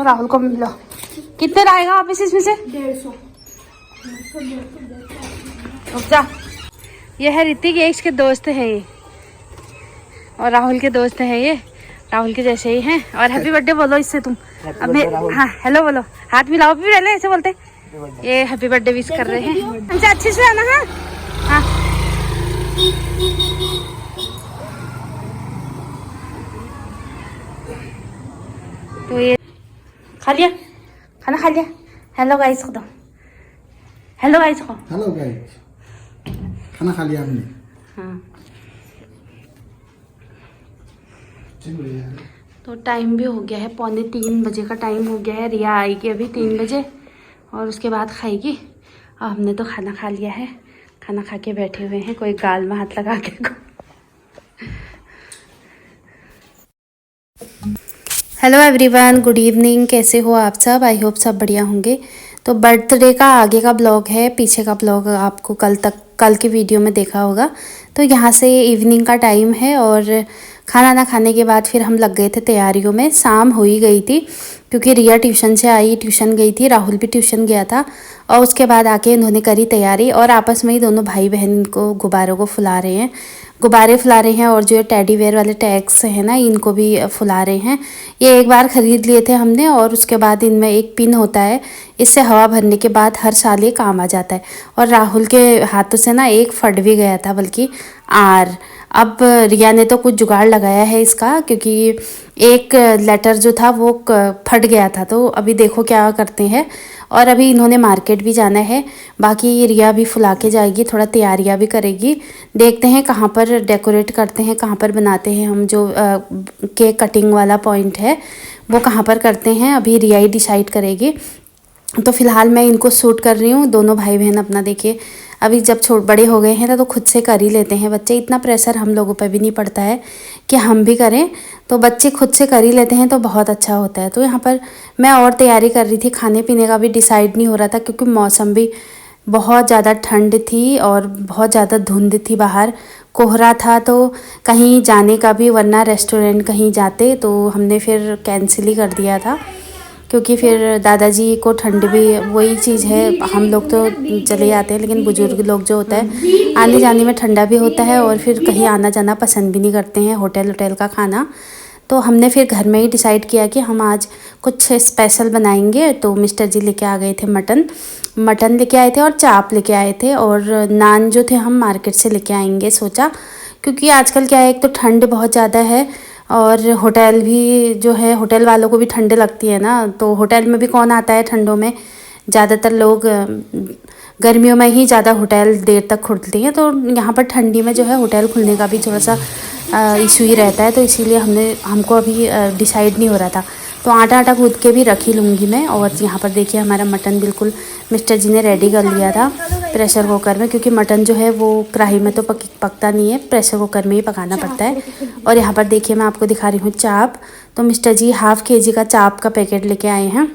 तो राहुल को मिलो। कितने रहेगा वापिस इसमें से? 150। रुक जा। ये है ऋतिक, ये इसके दोस्त है ये, और राहुल के दोस्त है ये, राहुल के जैसे ही हैं। और हैप्पी बर्थडे बोलो इससे तुम। अब हाँ हेलो बोलो, हाथ मिलाओ भी पहले, ऐसे बोलते। ये हैप्पी बर्थडे विश कर रहे हैं हमसे, अच्छे से आना। हाँ हाँ तो ये खा लिया, खाना खा लिया। हेलो गाइस को दो, हेलो गाइस को। हेलो गाइस, खाना खा लिया हमने। हाँ तो टाइम भी हो गया है, 2:45 बजे का टाइम हो गया है। रिया आएगी अभी 3 बजे और उसके बाद खाएगी। और हमने तो खाना खा लिया है, खाना खा के बैठे हुए हैं, कोई गाल में हाथ लगा के। Hello everyone, good evening. कैसे हो आप सब? आई होप सब बढ़िया होंगे। तो बर्थडे का आगे का ब्लॉग है, पीछे का ब्लॉग आपको कल के वीडियो में देखा होगा। तो यहाँ से इवनिंग का टाइम है और खाना ना खाने के बाद फिर हम लग गए थे तैयारियों में। शाम हो ही गई थी क्योंकि रिया ट्यूशन से आई, ट्यूशन गई थी, राहुल भी ट्यूशन गया था। और उसके बाद आके इन्होंने करी तैयारी और आपस में ही दोनों भाई बहन इनको गुब्बारों को फुला रहे हैं, गुब्बारे फुला रहे हैं। और जो टेडी वेयर वाले टैग्स हैं ना, इनको भी फुला रहे हैं। ये एक बार ख़रीद लिए थे हमने और उसके बाद इनमें एक पिन होता है, इससे हवा भरने के बाद हर साल ये काम आ जाता है। और राहुल के हाथों से ना एक फट भी गया था, बल्कि आर। अब रिया ने तो कुछ जुगाड़ लगाया है इसका, क्योंकि एक लेटर जो था वो फट गया था। तो अभी देखो क्या करते हैं। और अभी इन्होंने मार्केट भी जाना है, बाकी रिया भी फुला के जाएगी, थोड़ा तैयारियां भी करेगी। देखते हैं कहाँ पर डेकोरेट करते हैं, कहाँ पर बनाते हैं हम, जो केक कटिंग वाला पॉइंट है वो कहाँ पर करते हैं, अभी रिया ही डिसाइड करेगी। तो फ़िलहाल मैं इनको शूट कर रही हूँ, दोनों भाई बहन अपना। देखिए अभी जब बड़े हो गए हैं तो खुद से कर ही लेते हैं बच्चे, इतना प्रेशर हम लोगों पर भी नहीं पड़ता है कि हम भी करें। तो बच्चे खुद से कर ही लेते हैं तो बहुत अच्छा होता है। तो यहाँ पर मैं और तैयारी कर रही थी, खाने पीने का भी डिसाइड नहीं हो रहा था क्योंकि मौसम भी बहुत ज़्यादा ठंड थी और बहुत ज़्यादा धुंध थी, बाहर कोहरा था। तो कहीं जाने का भी, वरना रेस्टोरेंट कहीं जाते, तो हमने फिर कैंसिल ही कर दिया था क्योंकि फिर दादाजी को ठंड भी, वही चीज़ है, हम लोग तो चले जाते हैं लेकिन बुजुर्ग लोग जो होता है आने जाने में ठंडा भी होता है और फिर कहीं आना जाना पसंद भी नहीं करते हैं होटल का खाना। तो हमने फिर घर में ही डिसाइड किया कि हम आज कुछ स्पेशल बनाएंगे। तो मिस्टर जी लेके आ गए थे मटन लेके आए थे और चाप लेके आए थे, और नान जो थे हम मार्केट से लेके आएंगे सोचा, क्योंकि आजकल क्या है, एक तो ठंड बहुत ज़्यादा है और होटल भी जो है, होटल वालों को भी ठंड लगती है ना। तो होटल में भी कौन आता है ठंडों में, ज़्यादातर लोग गर्मियों में ही ज़्यादा होटल देर तक खुलते हैं। तो यहाँ पर ठंडी में जो है होटल खुलने का भी थोड़ा सा इशू ही रहता है। तो इसीलिए हमको अभी डिसाइड नहीं हो रहा था। तो आटा गूँथ के भी रख ही लूँगी मैं। और यहाँ पर देखिए हमारा मटन बिल्कुल मिस्टर जी ने रेडी कर लिया था प्रेशर कुकर में, क्योंकि मटन जो है वो कढ़ाई में तो पकता नहीं है, प्रेशर कुकर में ही पकाना पड़ता है। और यहाँ पर देखिए मैं आपको दिखा रही हूँ चाप। तो मिस्टर जी ½ kg का चाप का पैकेट लेके आए हैं।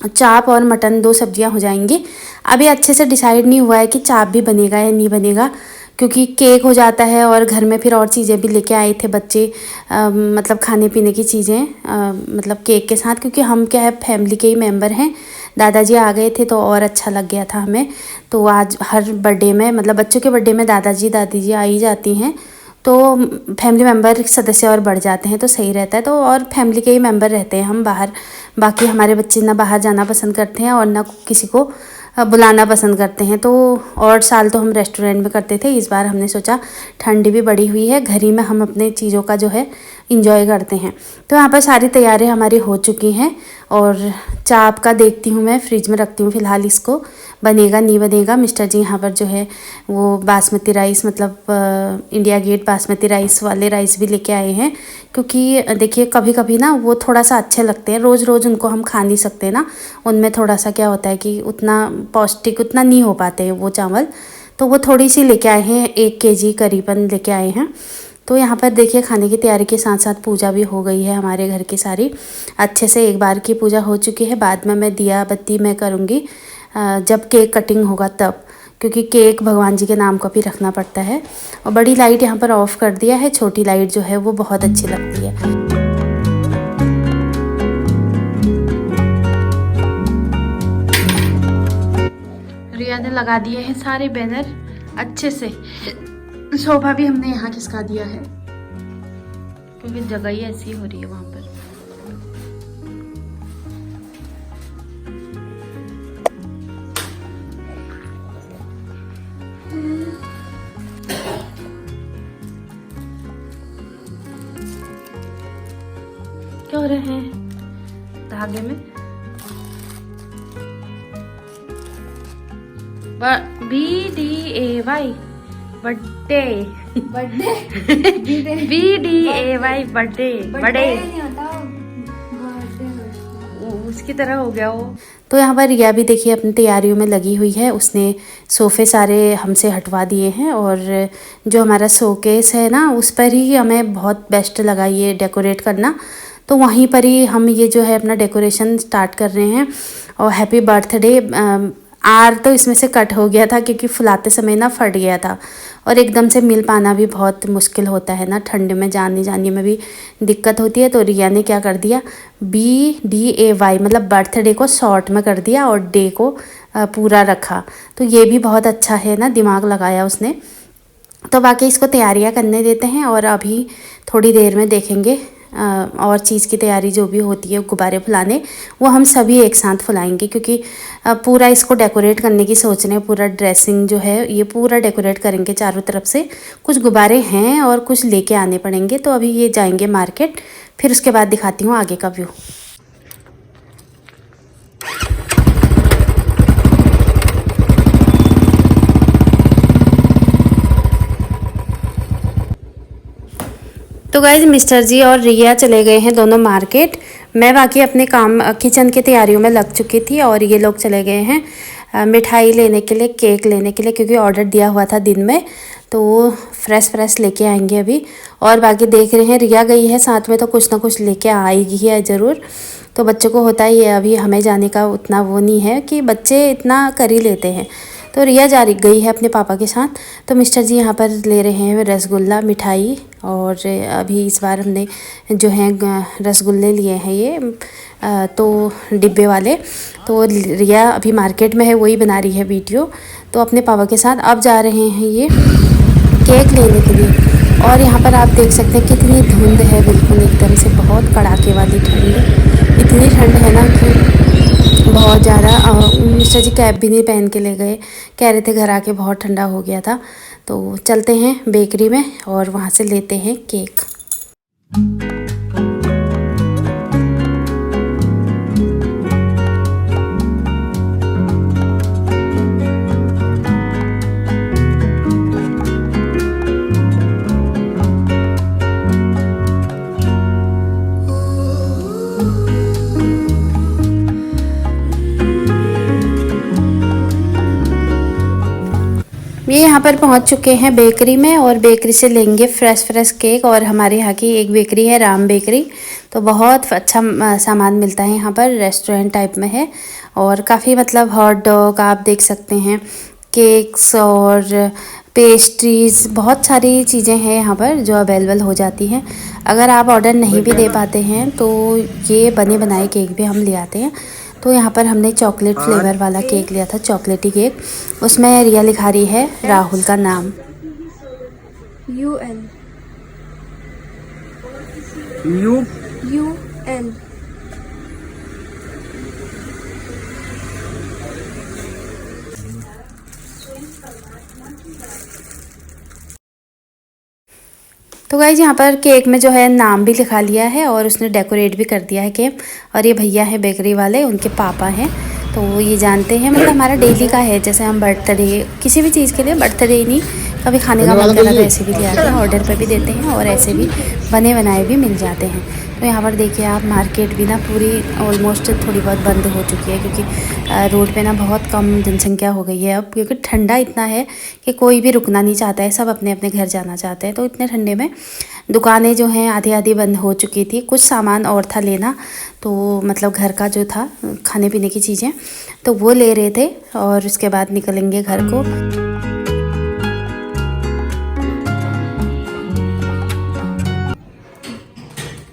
चाप और मटन 2 सब्जियां हो जाएंगी। अभी अच्छे से डिसाइड नहीं हुआ है कि चाप भी बनेगा या नहीं बनेगा, क्योंकि केक हो जाता है और घर में फिर और चीज़ें भी लेके आए थे बच्चे, मतलब खाने पीने की चीज़ें, मतलब केक के साथ, क्योंकि हम क्या है फैमिली के ही मेंबर हैं। दादाजी आ गए थे तो और अच्छा लग गया था हमें। तो आज हर बर्थडे में, मतलब बच्चों के बर्थडे में दादाजी दादी आ ही जाती हैं, तो फैमिली मेम्बर सदस्य और बढ़ जाते हैं तो सही रहता है। तो और फैमिली के ही मेंबर रहते हैं हम बाहर, बाकी हमारे बच्चे ना बाहर जाना पसंद करते हैं और ना किसी को बुलाना पसंद करते हैं। तो और साल तो हम रेस्टोरेंट में करते थे, इस बार हमने सोचा ठंडी भी बढ़ी हुई है, घर ही में हम अपने चीज़ों का जो है इंजॉय करते हैं। तो यहाँ पर सारी तैयारियाँ हमारी हो चुकी हैं और चाप का देखती हूँ मैं, फ्रिज में रखती हूँ फ़िलहाल इसको, बनेगा नहीं बनेगा। मिस्टर जी यहाँ पर जो है वो बासमती राइस, मतलब इंडिया गेट बासमती राइस वाले राइस भी लेके आए हैं, क्योंकि देखिए कभी कभी ना वो थोड़ा सा अच्छे लगते हैं, रोज़ रोज़ उनको हम खा नहीं सकते ना, उनमें थोड़ा सा क्या होता है कि उतना पौष्टिक उतना नहीं हो पाते हैं वो चावल। तो वो थोड़ी सी लेके आए हैं, 1 kg करीबन लेके आए हैं। तो यहाँ पर देखिए खाने की तैयारी के साथ साथ पूजा भी हो गई है हमारे घर की सारी, अच्छे से एक बार की पूजा हो चुकी है। बाद में मैं दिया बत्ती मैं करूँगी जब केक कटिंग होगा तब, क्योंकि केक भगवान जी के नाम का भी रखना पड़ता है। और बड़ी लाइट यहाँ पर ऑफ़ कर दिया है, छोटी लाइट जो है वो बहुत अच्छी लगती है। रिया ने लगा दिए हैं सारे बैनर अच्छे से। सोफा भी हमने यहाँ खिसका दिया है क्योंकि जगह ही ऐसी हो रही है वहां पर। क्या हो रहे हैं धागे में? BDAY बर्थडे BDAY बर्थडे बड़े उसकी तरह हो गया वो। तो यहाँ पर रिया भी देखिए अपनी तैयारियों में लगी हुई है। उसने सोफ़े सारे हमसे हटवा दिए हैं और जो हमारा शोकेस है ना उस पर ही हमें बहुत बेस्ट लगा ये डेकोरेट करना। तो वहीं पर ही हम ये जो है अपना डेकोरेशन स्टार्ट कर रहे हैं। और हैप्पी बर्थडे आर तो इसमें से कट हो गया था क्योंकि फुलाते समय ना फट गया था और एकदम से मिल पाना भी बहुत मुश्किल होता है ना, ठंड में जाने जाने में भी दिक्कत होती है। तो रिया ने क्या कर दिया BDAY मतलब बर्थडे को शॉर्ट में कर दिया और डे को पूरा रखा। तो ये भी बहुत अच्छा है ना, दिमाग लगाया उसने। तो बाकी इसको तैयारियां करने देते हैं और अभी थोड़ी देर में देखेंगे और चीज़ की तैयारी जो भी होती है गुब्बारे फुलाने वो हम सभी एक साथ फुलाएंगे क्योंकि पूरा इसको डेकोरेट करने की सोच रहे हैं। पूरा ड्रेसिंग जो है ये पूरा डेकोरेट करेंगे चारों तरफ से। कुछ गुब्बारे हैं और कुछ लेके आने पड़ेंगे। तो अभी ये जाएंगे मार्केट, फिर उसके बाद दिखाती हूँ आगे का व्यू। तो गाइज मिस्टर जी और रिया चले गए हैं दोनों मार्केट। मैं बाकी अपने काम किचन की तैयारियों में लग चुकी थी और ये लोग चले गए हैं मिठाई लेने के लिए, केक लेने के लिए, क्योंकि ऑर्डर दिया हुआ था दिन में। तो वो फ्रेश लेके आएंगे अभी। और बाकी देख रहे हैं रिया गई है साथ में तो कुछ ना कुछ लेके आएगी है ज़रूर। तो बच्चों को होता ही है, अभी हमें जाने का उतना वो नहीं है कि बच्चे इतना कर ही लेते हैं। तो रिया गई है अपने पापा के साथ। तो मिस्टर जी यहाँ पर ले रहे हैं रसगुल्ला मिठाई और अभी इस बार हमने जो है रसगुल्ले लिए हैं ये तो डिब्बे वाले। तो रिया अभी मार्केट में है, वही बना रही है वीडियो। तो अपने पापा के साथ अब जा रहे हैं ये केक लेने के लिए। और यहाँ पर आप देख सकते हैं कितनी धुंध है, बिल्कुल एकदम से बहुत कड़ाके वाली ठंड। इतनी ठंड है ना कि बहुत ज़्यादा। मिस्टर जी कैप भी नहीं पहन के ले गए, कह रहे थे घर आके बहुत ठंडा हो गया था। तो चलते हैं बेकरी में और वहाँ से लेते हैं केक। ये यहाँ पर पहुँच चुके हैं बेकरी में और बेकरी से लेंगे फ्रेश केक। और हमारे यहाँ की एक बेकरी है राम बेकरी, तो बहुत अच्छा सामान मिलता है यहाँ पर, रेस्टोरेंट टाइप में है। और काफ़ी मतलब हॉट डॉग आप देख सकते हैं, केक्स और पेस्ट्रीज़, बहुत सारी चीज़ें हैं यहाँ पर जो अवेलेबल हो जाती हैं। अगर आप ऑर्डर नहीं भी दे पाते हैं तो ये बने बनाए केक भी हम ले आते हैं। तो यहाँ पर हमने चॉकलेट फ्लेवर वाला केक लिया था, चॉकलेटी केक। उसमें रिया लिखा रही है राहुल का नाम UL। तो गाइज यहाँ पर केक में जो है नाम भी लिखा लिया है और उसने डेकोरेट भी कर दिया है केक। और ये भैया है बेकरी वाले, उनके पापा हैं, तो ये जानते हैं, मतलब हमारा डेली का है। जैसे हम बर्थडे किसी भी चीज़ के लिए, बर्थडे ही नहीं, कभी खाने का मन करा तो ऐसे भी ले आते हैं, ऑर्डर पर भी देते हैं और ऐसे भी बने बनाए भी मिल जाते हैं। तो यहाँ पर देखिए आप मार्केट भी ना पूरी ऑलमोस्ट थोड़ी बहुत बंद हो चुकी है क्योंकि रोड पे ना बहुत कम जनसंख्या हो गई है अब, क्योंकि ठंडा इतना है कि कोई भी रुकना नहीं चाहता है, सब अपने अपने घर जाना चाहते हैं। तो इतने ठंडे में दुकानें जो हैं आधी बंद हो चुकी थी। कुछ सामान और था लेना, तो मतलब घर का जो था खाने पीने की चीज़ें, तो वो ले रहे थे और उसके बाद निकलेंगे घर को।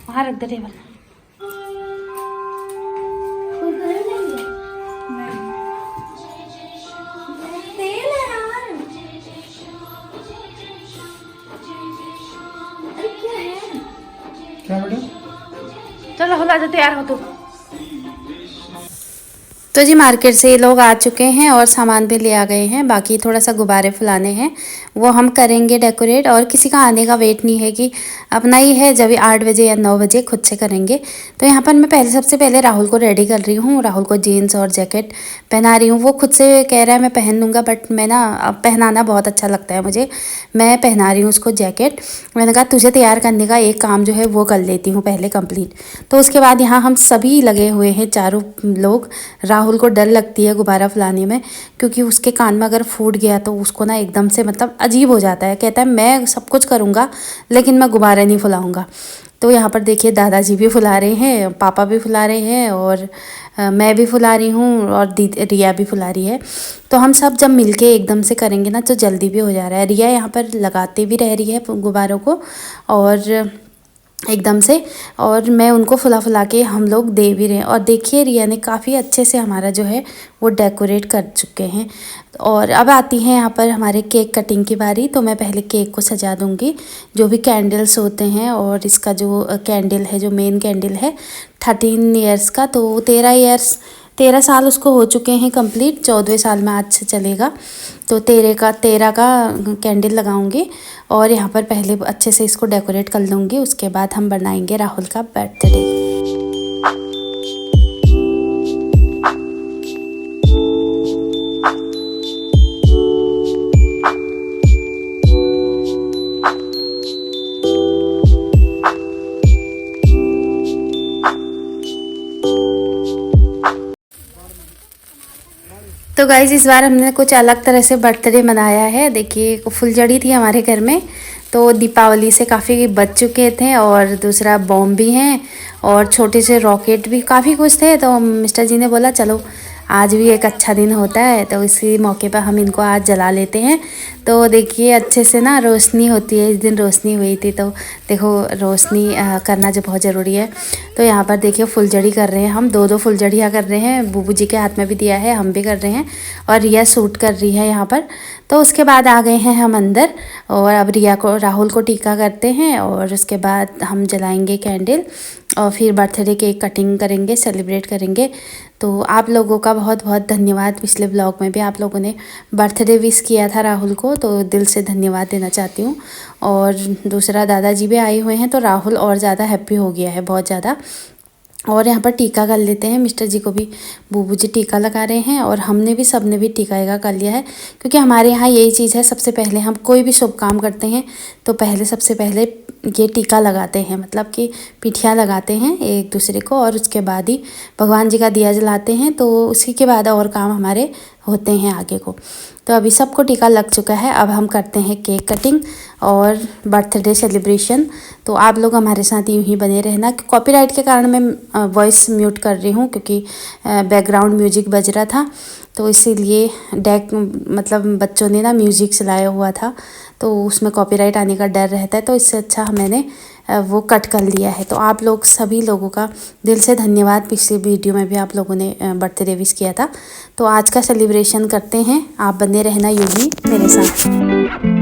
वहाँ रख दे टेबल। राहुल आजा, तैयार हो तो जी मार्केट से ये लोग आ चुके हैं और सामान भी ले आ गए हैं। बाकी थोड़ा सा गुब्बारे फुलाने हैं, वो हम करेंगे डेकोरेट। और किसी का आने का वेट नहीं है कि अपना ही है, जब 8 बजे या 9 बजे खुद से करेंगे। तो यहाँ पर मैं सबसे पहले राहुल को रेडी कर रही हूँ। राहुल को जीन्स और जैकेट पहना रही हूँ। वो खुद से कह रहा है मैं पहन लूँगा, बट मैं ना पहनाना बहुत अच्छा लगता है मुझे। मैं पहना रही हूँ उसको जैकेट। मैंने कहा तुझे तैयार करने का एक काम जो है वो कर लेती हूँ पहले कंप्लीट। तो उसके बाद यहाँ हम सभी लगे हुए हैं, चारों लोग। राहुल को डर लगती है गुब्बारा फुलाने में, क्योंकि उसके कान में अगर फूट गया तो उसको ना एकदम से मतलब अजीब हो जाता है। कहता है मैं सब कुछ करूँगा लेकिन मैं गुब्बारा नहीं फुलाऊँगा। तो यहाँ पर देखिए दादाजी भी फुला रहे हैं, पापा भी फुला रहे हैं, और मैं भी फुला रही हूँ, और दीदी रिया भी फुला रही है। तो हम सब जब मिलके एकदम से करेंगे ना तो जल्दी भी हो जा रहा है। रिया यहाँ पर लगाते भी रह रही है गुब्बारों को और एकदम से, और मैं उनको फुला के हम लोग दे भी रहे हैं। और देखिए रिया ने काफ़ी अच्छे से हमारा जो है वो डेकोरेट कर चुके हैं। और अब आती है यहाँ पर हमारे केक कटिंग की बारी। तो मैं पहले केक को सजा दूँगी, जो भी कैंडल्स होते हैं। और इसका जो कैंडल है, जो मेन कैंडल है 13 ईयर्स का, तो 13 साल उसको हो चुके हैं कंप्लीट। 14वें साल में आज से चलेगा। तो 13 का कैंडल लगाऊंगी और यहाँ पर पहले अच्छे से इसको डेकोरेट कर लूँगी। उसके बाद हम बनाएंगे राहुल का बर्थडे। तो गाइज़ इस बार हमने कुछ अलग तरह से बर्थडे मनाया है। देखिए फुलझड़ी थी हमारे घर में, तो दीपावली से काफ़ी बच चुके थे, और दूसरा बॉम्ब भी हैं, और छोटे से रॉकेट भी, काफ़ी कुछ थे। तो मिस्टर जी ने बोला चलो आज भी एक अच्छा दिन होता है, तो इसी मौके पर हम इनको आज जला लेते हैं। तो देखिए अच्छे से ना रोशनी होती है। इस दिन रोशनी हुई थी, तो देखो रोशनी करना जो बहुत ज़रूरी है। तो यहाँ पर देखिए फुलझड़ी कर रहे हैं हम, 2 फुलझड़ियाँ कर रहे हैं। बूबू जी के हाथ में भी दिया है, हम भी कर रहे हैं, और रिया शूट कर रही है यहाँ पर। तो उसके बाद आ गए हैं हम अंदर, और अब राहुल को टीका करते हैं, और उसके बाद हम जलाएंगे कैंडल, और फिर बर्थडे केक कटिंग करेंगे, सेलिब्रेट करेंगे। तो आप लोगों का बहुत बहुत धन्यवाद। पिछले ब्लॉग में भी आप लोगों ने बर्थडे विश किया था राहुल को, तो दिल से धन्यवाद देना चाहती हूँ। और दूसरा दादाजी भी आए हुए हैं, तो राहुल और ज़्यादा हैप्पी हो गया है, बहुत ज़्यादा। और यहाँ पर टीका कर लेते हैं। मिस्टर जी को भी बूबू जी टीका लगा रहे हैं, और हमने भी सबने भी टीका कर लिया है, क्योंकि हमारे यहाँ यही चीज़ है। सबसे पहले हम कोई भी शुभ काम करते हैं तो सबसे पहले ये टीका लगाते हैं, मतलब कि पिठियाँ लगाते हैं एक दूसरे को, और उसके बाद ही भगवान जी का दिया जलाते हैं। तो उसी के बाद और काम हमारे होते हैं आगे को। तो अभी सबको टीका लग चुका है। अब हम करते हैं केक कटिंग और बर्थडे सेलिब्रेशन। तो आप लोग हमारे साथ यूँ ही बने रहना। कॉपीराइट के कारण मैं वॉइस म्यूट कर रही हूँ, क्योंकि बैकग्राउंड म्यूजिक बज रहा था, तो इसीलिए मतलब बच्चों ने ना म्यूज़िक चलाया हुआ था, तो उसमें कॉपीराइट आने का डर रहता है। तो इससे अच्छा मैंने वो कट कर लिया है। तो आप लोग सभी लोगों का दिल से धन्यवाद। पिछली वीडियो में भी आप लोगों ने बर्थडे विश किया था। तो आज का सेलिब्रेशन करते हैं, आप बने रहना यूँ ही मेरे साथ।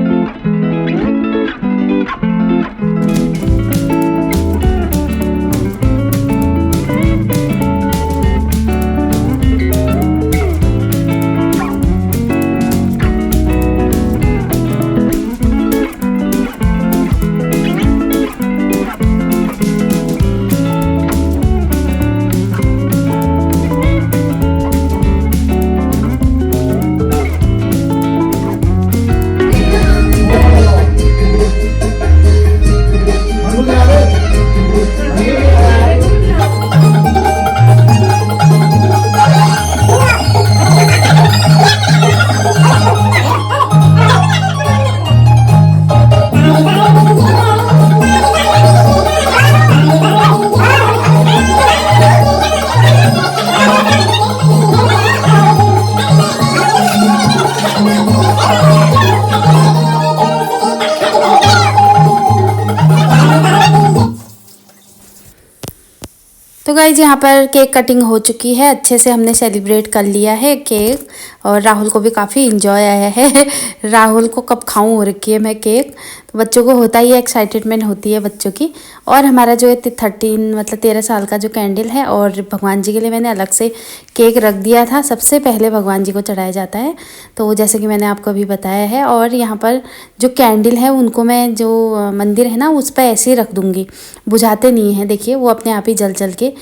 तो गाइज यहाँ पर केक कटिंग हो चुकी है, अच्छे से हमने सेलिब्रेट कर लिया है केक। और राहुल को भी काफ़ी इंजॉय आया है। राहुल को कब खाऊं हो रखी है मैं केक, तो बच्चों को होता ही है, एक्साइटेडमेंट होती है बच्चों की। और हमारा जो है 13 साल का जो कैंडल है, और भगवान जी के लिए मैंने अलग से केक रख दिया था। सबसे पहले भगवान जी को चढ़ाया जाता है, तो जैसे कि मैंने आपको अभी बताया है। और यहाँ पर जो कैंडल है उनको मैं जो मंदिर है ना उस पर ऐसे ही रख दूँगी, बुझाते नहीं हैं। देखिए वो अपने आप ही जल जल के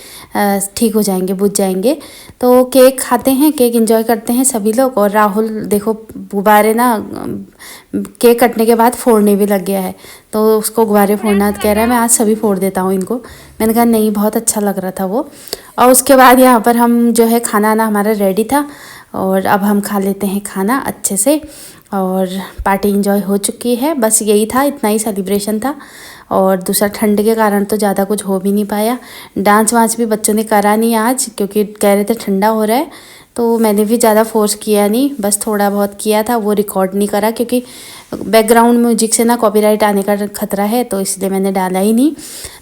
ठीक हो जाएंगे, बुझ जाएंगे। तो केक खाते हैं, केक एंजॉय करते हैं सभी लोग। और राहुल देखो गुब्बारे ना केक कटने के बाद फोड़ने भी लग गया है, तो उसको गुब्बारे फोड़ना कह रहा है मैं आज सभी फोड़ देता हूँ इनको। मैंने कहा नहीं, बहुत अच्छा लग रहा था वो। और उसके बाद यहाँ पर हम जो है खाना ना हमारा रेडी था, और अब हम खा लेते हैं खाना अच्छे से। और पार्टी इंजॉय हो चुकी है, बस यही था, इतना ही सेलिब्रेशन था। और दूसरा ठंड के कारण तो ज़्यादा कुछ हो भी नहीं पाया। डांस वांस भी बच्चों ने करा नहीं आज, क्योंकि कह रहे थे ठंडा हो रहा है, तो मैंने भी ज़्यादा फोर्स किया नहीं, बस थोड़ा बहुत किया था, वो रिकॉर्ड नहीं करा क्योंकि बैकग्राउंड म्यूजिक से ना कॉपीराइट आने का खतरा है, तो इसलिए मैंने डाला ही नहीं।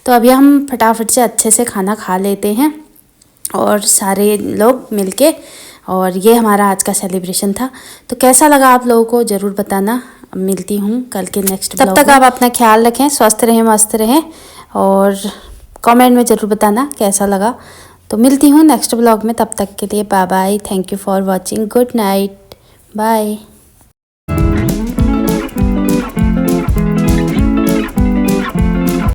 तो अभी हम फटाफट से अच्छे से खाना खा लेते हैं और सारे लोग मिलके। और ये हमारा आज का सेलिब्रेशन था। तो कैसा लगा आप लोगों को ज़रूर बताना। मिलती हूँ कल के नेक्स्ट ब्लॉग में। तब तक आप अपना ख्याल रखें, स्वस्थ रहें, मस्त रहें, और कमेंट में ज़रूर बताना कैसा लगा। तो मिलती हूँ नेक्स्ट ब्लॉग में, तब तक के लिए bye bye. Thank you for watching, good night, bye.